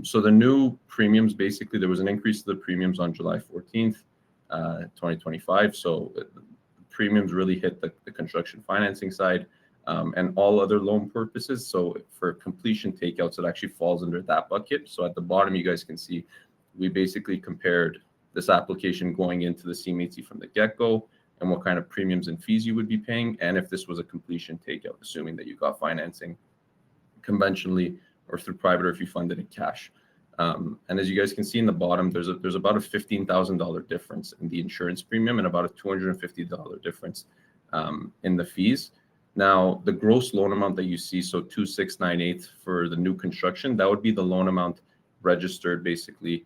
So the new premiums, basically, there was an increase to the premiums on July 14th, 2025. So premiums really hit the construction financing side and all other loan purposes. So for completion takeouts, it actually falls under that bucket. So at the bottom, you guys can see we basically compared this application going into the CMHC from the get-go and what kind of premiums and fees you would be paying, and if this was a completion takeout, assuming that you got financing conventionally or through private, or if you funded in cash. And as you guys can see in the bottom, there's about a $15,000 difference in the insurance premium and about a $250 difference in the fees. Now, the gross loan amount that you see, so 2,698 for the new construction, that would be the loan amount registered, basically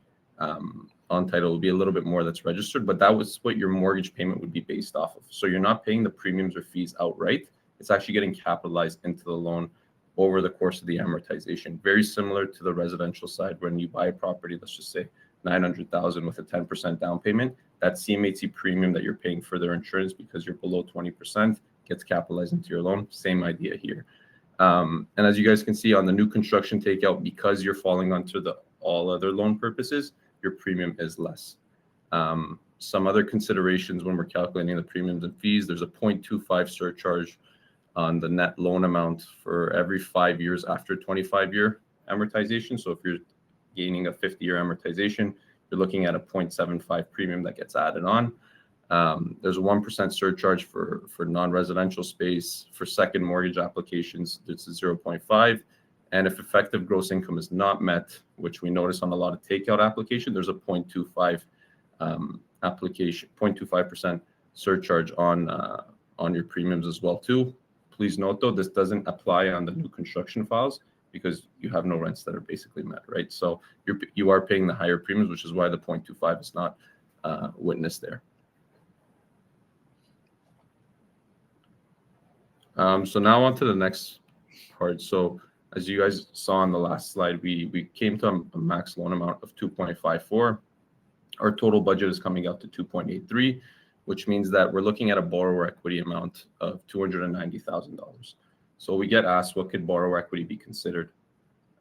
on title. Will be a little bit more that's registered, but that was what your mortgage payment would be based off of. So you're not paying the premiums or fees outright. It's actually getting capitalized into the loan over the course of the amortization. Very similar to the residential side. When you buy a property, let's just say $900,000 with a 10% down payment, that CMHC premium that you're paying for their insurance because you're below 20% gets capitalized into your loan. Same idea here. And as you guys can see on the new construction takeout, because you're falling onto the all other loan purposes, your premium is less. Some other considerations when we're calculating the premiums and fees, there's a 0.25 surcharge on the net loan amount for every 5 years after 25-year amortization. So if you're gaining a 50-year amortization, you're looking at a 0.75 premium that gets added on. There's a 1% surcharge for non-residential space. For second mortgage applications, it's a 0.5. And if effective gross income is not met, which we notice on a lot of takeout application, there's a 0.25% surcharge on your premiums as well too. Please note though, this doesn't apply on the new construction files because you have no rents that are basically met, right? So you are paying the higher premiums, which is why the 0.25 is not witnessed there. So now on to the next part. So as you guys saw on the last slide, we came to a max loan amount of 2.54. Our total budget is coming out to 2.83, which means that we're looking at a borrower equity amount of $290,000. So we get asked, what could borrower equity be considered?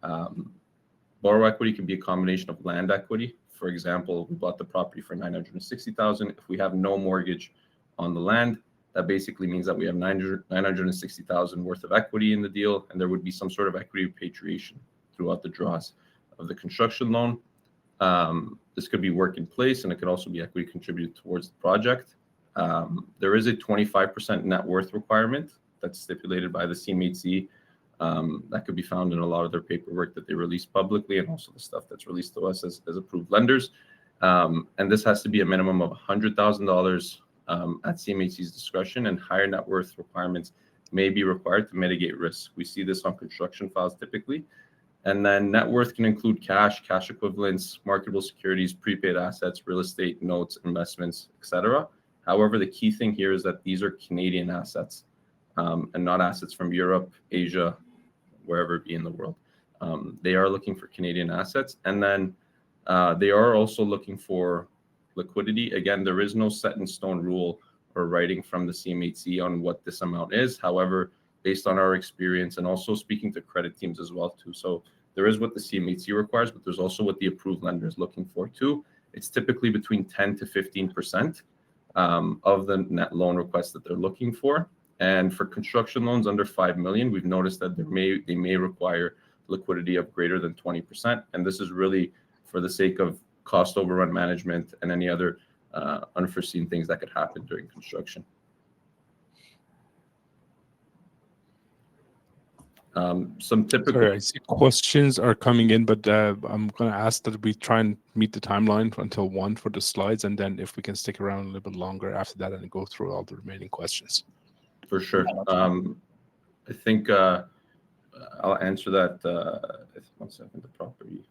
Borrower equity can be a combination of land equity. For example, we bought the property for $960,000. If we have no mortgage on the land, that basically means that we have $960,000 worth of equity in the deal, and there would be some sort of equity repatriation throughout the draws of the construction loan. This could be work in place, and it could also be equity contributed towards the project. There is a 25% net worth requirement that's stipulated by the CMHC. That could be found in a lot of their paperwork that they release publicly, and also the stuff that's released to us as approved lenders. And this has to be a minimum of $100,000 at CMHC's discretion, and higher net worth requirements may be required to mitigate risk. We see this on construction files typically. And then net worth can include cash, cash equivalents, marketable securities, prepaid assets, real estate, notes, investments, etc. However, the key thing here is that these are Canadian assets and not assets from Europe, Asia, wherever it be in the world. They are looking for Canadian assets. And then they are also looking for liquidity. Again, there is no set in stone rule or writing from the CMHC on what this amount is. However, based on our experience and also speaking to credit teams as well too. So there is what the CMHC requires, but there's also what the approved lender is looking for too. It's typically between 10 to 15% of the net loan request that they're looking for. And for construction loans under 5 million, we've noticed that they may require liquidity of greater than 20%. And this is really for the sake of cost overrun management and any other unforeseen things that could happen during construction. Some typical. Sorry, I see questions are coming in, but I'm going to ask that we try and meet the timeline until 1 for the slides, and then if we can stick around a little bit longer after that and go through all the remaining questions. For sure. I think I'll answer that. 1 second, the property.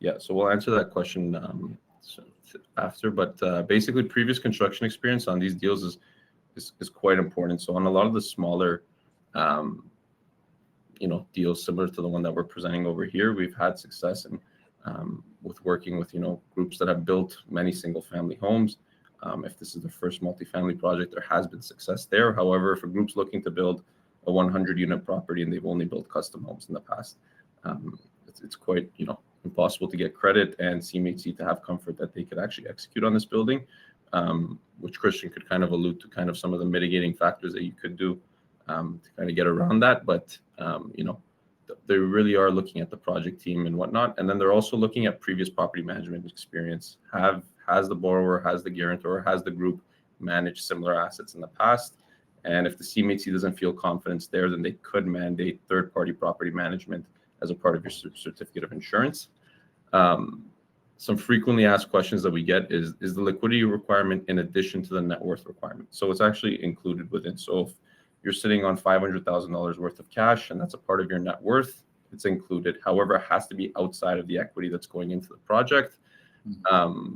Yeah, so we'll answer that question after. But basically, previous construction experience on these deals is quite important. So on a lot of the smaller, deals similar to the one that we're presenting over here, we've had success in with working with groups that have built many single-family homes. If this is the first multifamily project, there has been success there. However, if a group's looking to build a 100-unit property and they've only built custom homes in the past, it's quite impossible to get credit and CMHC to have comfort that they could actually execute on this building. Which Christian could kind of allude to kind of some of the mitigating factors that you could do to kind of get around that. But, they really are looking at the project team and whatnot. And then they're also looking at previous property management experience. Has the borrower, has the guarantor, has the group managed similar assets in the past? And if the CMHC doesn't feel confidence there, then they could mandate third-party property management as a part of your certificate of insurance. Some frequently asked questions that we get is the liquidity requirement in addition to the net worth requirement? So it's actually included within. So if you're sitting on $500,000 worth of cash and that's a part of your net worth, it's included. However, it has to be outside of the equity that's going into the project.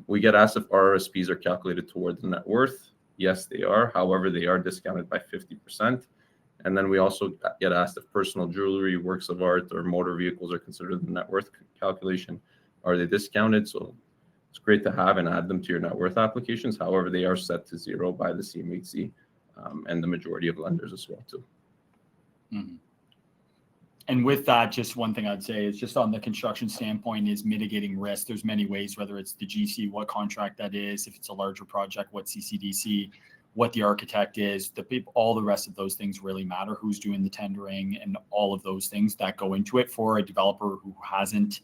We get asked if RRSPs are calculated toward the net worth. Yes, they are. However, they are discounted by 50%. And then we also get asked if personal jewelry, works of art, or motor vehicles are considered in the net worth calculation. Are they discounted? So it's great to have and add them to your net worth applications. However, they are set to zero by the CMHC and the majority of lenders as well too. Mm-hmm. And with that, just one thing I'd say is just on the construction standpoint is mitigating risk. There's many ways, whether it's the GC, what contract that is, if it's a larger project, what CCDC, what the architect is, all the rest of those things really matter. Who's doing the tendering and all of those things that go into it for a developer who hasn't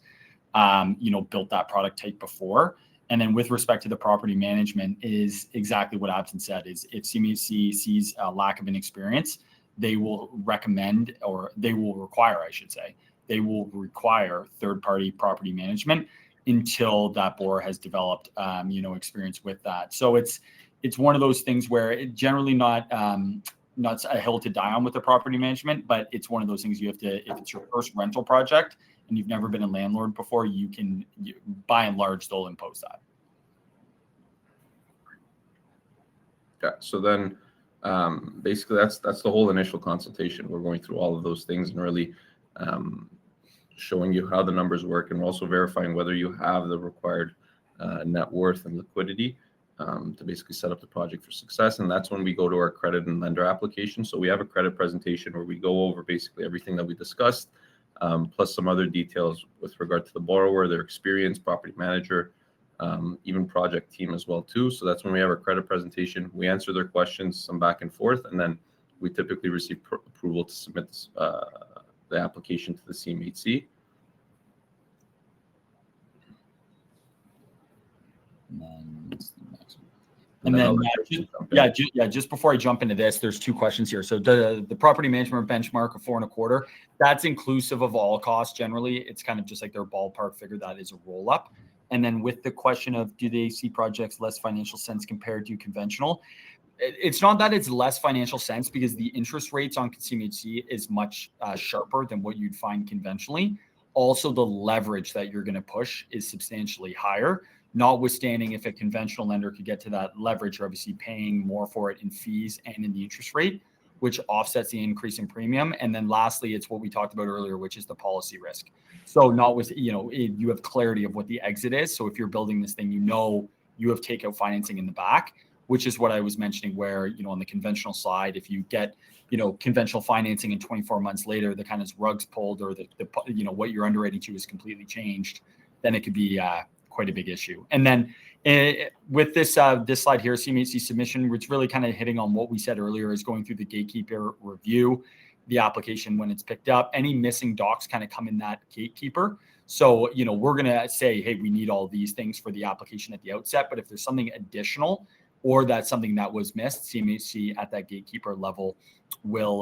built that product type before. And then with respect to the property management is exactly what Abson said, is if CMHC sees a lack of an experience, they will recommend, or they will require, I should say, they will require third-party property management until that borrower has developed, experience with that. So it's one of those things where it generally not a hill to die on with the property management, but it's one of those things you have to, if it's your first rental project and you've never been a landlord before, by and large, they'll impose that. Yeah. So then basically that's the whole initial consultation. We're going through all of those things and really showing you how the numbers work, and we're also verifying whether you have the required net worth and liquidity to basically set up the project for success. And that's when we go to our credit and lender application. So we have a credit presentation where we go over basically everything that we discussed, plus some other details with regard to the borrower, their experience, property manager, even project team as well too. So that's when we have our credit presentation. We answer their questions, some back and forth, and then we typically receive approval to submit the application to the CMHC. And then, just before I jump into this, there's two questions here. So the property management benchmark of 4.25, that's inclusive of all costs. Generally, it's kind of just like their ballpark figure. That is a roll up. And then with the question of, do they see projects less financial sense compared to conventional? it's not that it's less financial sense, because the interest rates on CMHC is much sharper than what you'd find conventionally. Also, the leverage that you're going to push is substantially higher, notwithstanding if a conventional lender could get to that leverage, you're obviously paying more for it in fees and in the interest rate, which offsets the increase in premium. And then lastly, it's what we talked about earlier, which is the policy risk. So you have clarity of what the exit is. So if you're building this thing, you have takeout financing in the back, which is what I was mentioning, where, on the conventional side, if you get, conventional financing and 24 months later, the kind of rugs pulled, or the what you're underwriting to is completely changed, then it could be quite a big issue. And then with this slide here, CMHC submission, which really kind of hitting on what we said earlier, is going through the gatekeeper review, the application when it's picked up. Any missing docs kind of come in that gatekeeper. So, we're going to say, hey, we need all these things for the application at the outset. But if there's something additional, or that's something that was missed, CMHC at that gatekeeper level will,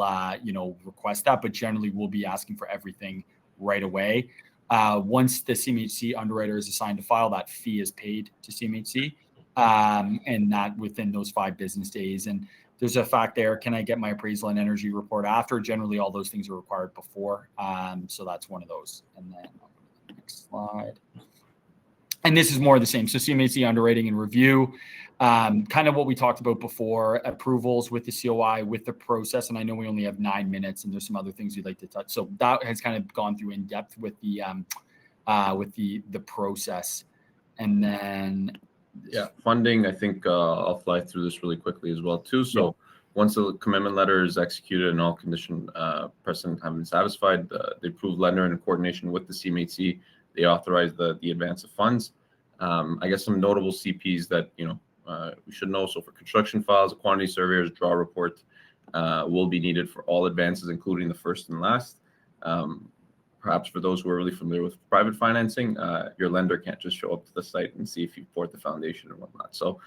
request that. But generally, we'll be asking for everything right away. Once the CMHC underwriter is assigned to file, that fee is paid to CMHC, and that within those 5 business days. And there's a fact there, can I get my appraisal and energy report after? Generally, all those things are required before. So that's one of those. And then next slide. And this is more of the same. So CMHC underwriting and review, kind of what we talked about before, approvals with the COI, with the process. And I know we only have 9 minutes, and there's some other things we'd like to touch. So that has kind of gone through in depth with the process. And then funding, I think I'll fly through this really quickly as well too. So once the commitment letter is executed and all condition precedent have been satisfied, the approved lender, in coordination with the CMHC, they authorize the advance of funds. I guess some notable CPs that we should know. So for construction files, a quantity surveyor's draw report will be needed for all advances, including the first and last. Perhaps for those who are really familiar with private financing, your lender can't just show up to the site and see if you poured the foundation and whatnot. So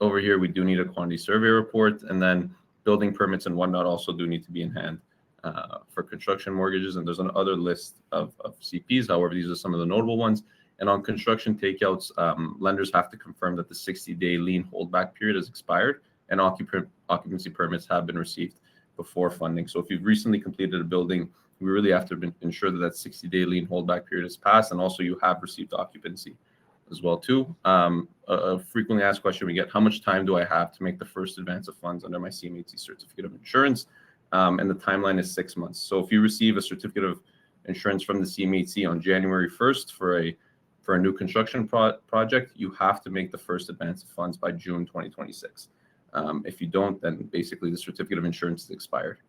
over here, we do need a quantity survey report, and then building permits and whatnot also do need to be in hand for construction mortgages. And there's another list of CPs. However, these are some of the notable ones. And on construction takeouts, lenders have to confirm that the 60-day lien holdback period has expired and occupancy permits have been received before funding. So if you've recently completed a building, we really have to ensure that 60-day lien holdback period has passed, and also you have received occupancy as well too. A frequently asked question we get: how much time do I have to make the first advance of funds under my CMHC certificate of insurance? And the timeline is 6 months. So if you receive a certificate of insurance from the CMHC on January 1st for a new construction project, you have to make the first advance of funds by June 2026. If you don't, then basically the certificate of insurance is expired.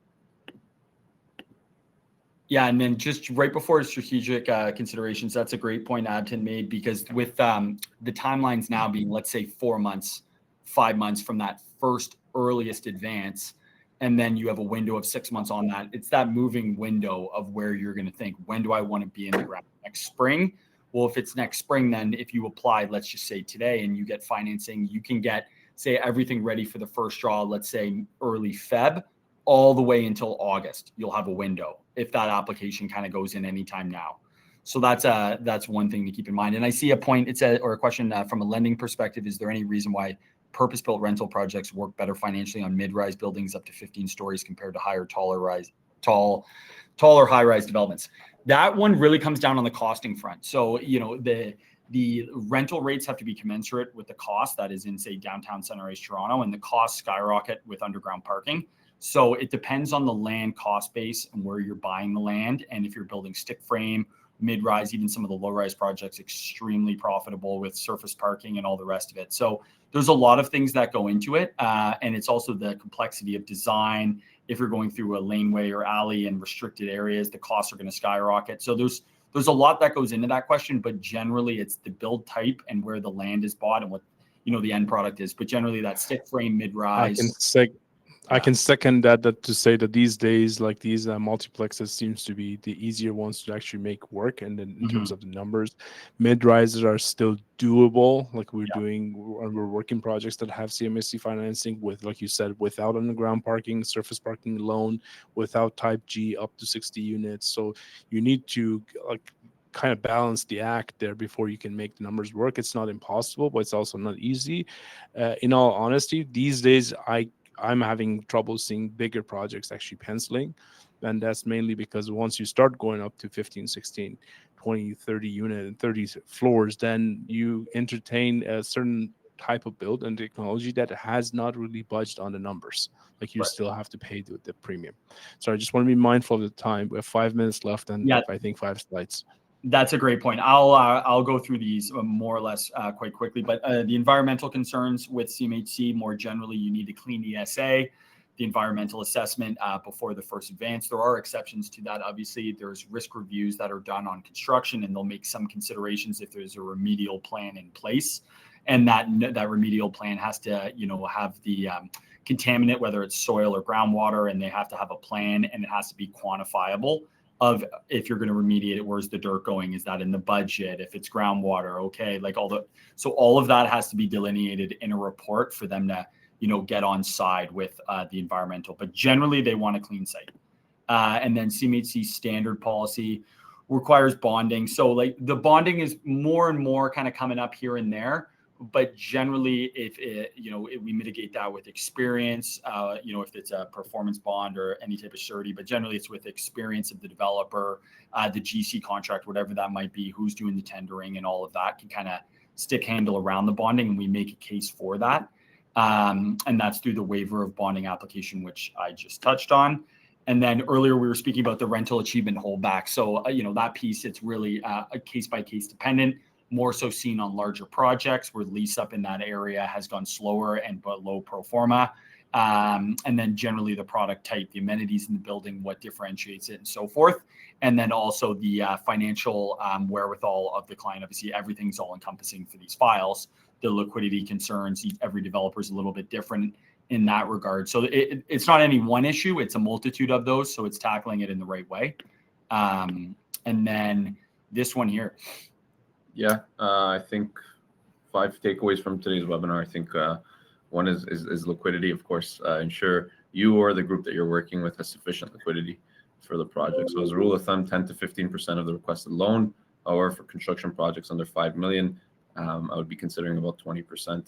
Yeah, and then just right before strategic considerations, that's a great point Abton made, because with the timelines now being, let's say, 4 months, 5 months from that first earliest advance, and then you have a window of 6 months on that, it's that moving window of where you're going to think, when do I want to be in the ground? Next spring? Well, if it's next spring, then if you apply, let's just say today, and you get financing, you can get, say, everything ready for the first draw, let's say early Feb, all the way until August. You'll have a window if that application kind of goes in anytime now. So that's one thing to keep in mind. And I see a point, or a question from a lending perspective: is there any reason why purpose-built rental projects work better financially on mid-rise buildings up to 15 stories compared to taller high-rise developments? That one really comes down on the costing front. So, the rental rates have to be commensurate with the cost that is in, say, downtown Sunrise, Toronto, and the costs skyrocket with underground parking. So it depends on the land cost base and where you're buying the land. And if you're building stick frame, mid-rise, even some of the low-rise projects, extremely profitable with surface parking and all the rest of it. So there's a lot of things that go into it. And it's also the complexity of design. If you're going through a laneway or alley in restricted areas, the costs are going to skyrocket. So there's a lot that goes into that question, but generally it's the build type and where the land is bought and what, the end product is. But generally that stick frame mid-rise. I can second that to say that these days, like these multiplexes seems to be the easier ones to actually make work. And then in terms of the numbers, mid-rises are still doable. Like we're working projects that have CMHC financing with, like you said, without underground parking, surface parking alone, without type G up to 60 units. So you need to kind of balance the act there before you can make the numbers work. It's not impossible, but it's also not easy. In all honesty, these days I'm having trouble seeing bigger projects actually penciling. And that's mainly because once you start going up to 15, 16, 20, 30 unit and 30 floors, then you entertain a certain type of build and technology that has not really budged on the numbers. Like you Right. still have to pay the premium. So I just want to be mindful of the time. We have 5 minutes left and I think 5 slides. That's a great point. I'll go through these more or less quite quickly, but the environmental concerns with CMHC, more generally, you need to clean the SA, the environmental assessment before the first advance. There are exceptions to that. Obviously, there's risk reviews that are done on construction, and they'll make some considerations if there's a remedial plan in place. And that remedial plan has to, have the contaminant, whether it's soil or groundwater, and they have to have a plan, and it has to be quantifiable of if you're going to remediate it, where's the dirt going? Is that in the budget? If it's groundwater, okay, so all of that has to be delineated in a report for them to, get on side with the environmental. But generally, they want a clean site. And then CMHC standard policy requires bonding. So the bonding is more and more kind of coming up here and there. But generally, if we mitigate that with experience, if it's a performance bond or any type of surety, but generally it's with experience of the developer, the GC contract, whatever that might be, who's doing the tendering and all of that can kind of stick handle around the bonding, and we make a case for that. And that's through the waiver of bonding application, which I just touched on. And then earlier we were speaking about the rental achievement holdback. So, that piece, it's really a case by case dependent. More so seen on larger projects where lease up in that area has gone slower and below pro forma. And then generally the product type, the amenities in the building, what differentiates it and so forth. And then also the financial wherewithal of the client. Obviously, everything's all encompassing for these files. The liquidity concerns, every developer is a little bit different in that regard. So it's not any one issue, it's a multitude of those. So it's tackling it in the right way. And then this one here. Yeah, I think 5 takeaways from today's webinar. I think one is liquidity, of course. Ensure you or the group that you're working with has sufficient liquidity for the project. So as a rule of thumb, 10 to 15% of the requested loan. However, for construction projects under 5 million, I would be considering about 20%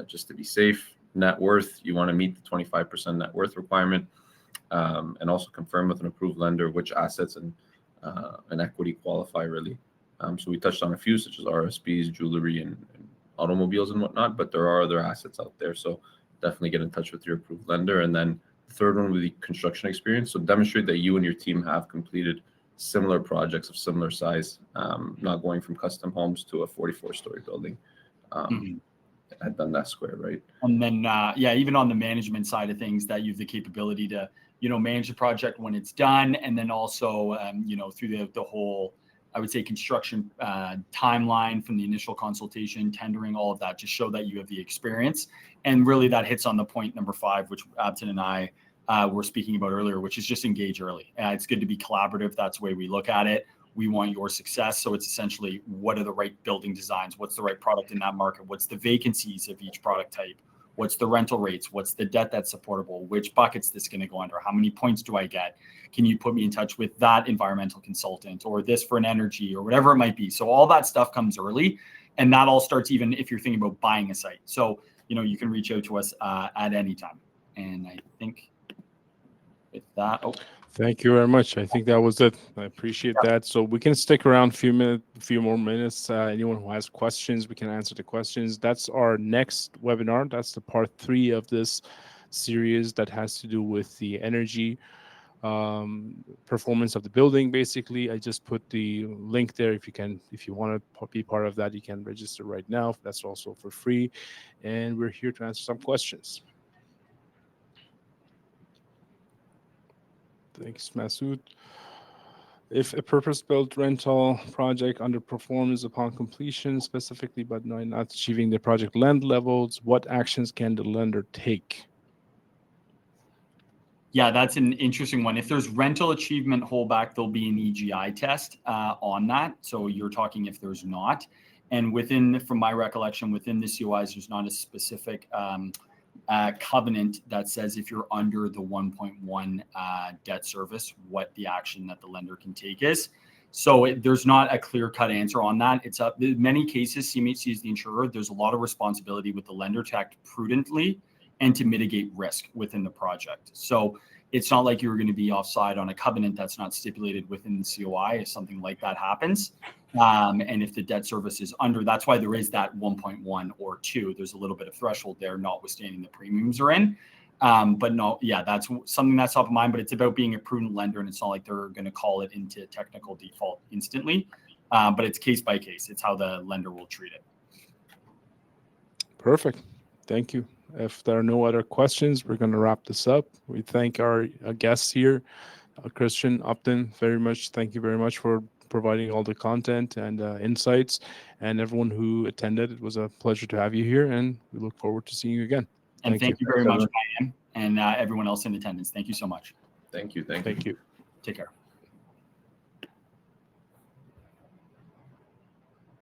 just to be safe. Net worth, you want to meet the 25% net worth requirement, and also confirm with an approved lender which assets and equity qualify really. So we touched on a few, such as RSPs, jewelry, and automobiles and whatnot, but there are other assets out there. So definitely get in touch with your approved lender. And then the third one would be construction experience. So demonstrate that you and your team have completed similar projects of similar size, not going from custom homes to a 44-story building at Dundas Square, right? And then, even on the management side of things, that you have the capability to, manage the project when it's done. And then also, through the whole, I would say, construction timeline from the initial consultation, tendering, all of that, just show that you have the experience. And really that hits on the point number 5, which Abton and I were speaking about earlier, which is just engage early. It's good to be collaborative. That's the way we look at it. We want your success. So it's essentially, what are the right building designs? What's the right product in that market? What's the vacancies of each product type? What's the rental rates? What's the debt that's supportable? Which bucket's this going to go under? How many points do I get? Can you put me in touch with that environmental consultant, or this for an energy, or whatever it might be? So all that stuff comes early, and that all starts even if you're thinking about buying a site. So, you can reach out to us at any time. And I think with that, Thank you very much. I think that was it. I appreciate that. So we can stick around a few more minutes. Anyone who has questions, we can answer the questions. That's our next webinar. That's the part 3 of this series that has to do with the energy performance of the building. Basically, I just put the link there. If you want to be part of that, you can register right now. That's also for free. And we're here to answer some questions. Thanks, Masood. If a purpose-built rental project underperforms upon completion, specifically but not achieving the project lend levels, what actions can the lender take? Yeah, that's an interesting one. If there's rental achievement holdback, there'll be an EGI test on that. So you're talking if there's not. And from my recollection, within the COIs, there's not a specific covenant that says if you're under the 1.1 debt service, what the action that the lender can take is. So there's not a clear-cut answer on that. It's in many cases, CMHC is the insurer. There's a lot of responsibility with the lender to act prudently and to mitigate risk within the project. So it's not like you're going to be offside on a covenant that's not stipulated within the COI if something like that happens. And if the debt service is under, that's why there is that 1.1 or 2. There's a little bit of threshold there, notwithstanding the premiums are in. But no, yeah, that's something that's top of mind, but it's about being a prudent lender, and it's not like they're going to call it into technical default instantly. But it's case by case. It's how the lender will treat it. Perfect. Thank you. If there are no other questions, we're going to wrap this up. We thank our guests here, Christian Upton, very much. Thank you very much for providing all the content and insights, and everyone who attended. It was a pleasure to have you here, and we look forward to seeing you again. And thank you very much, Payam, and everyone else in attendance. Thank you so much. Thank you. Thank you. Take care.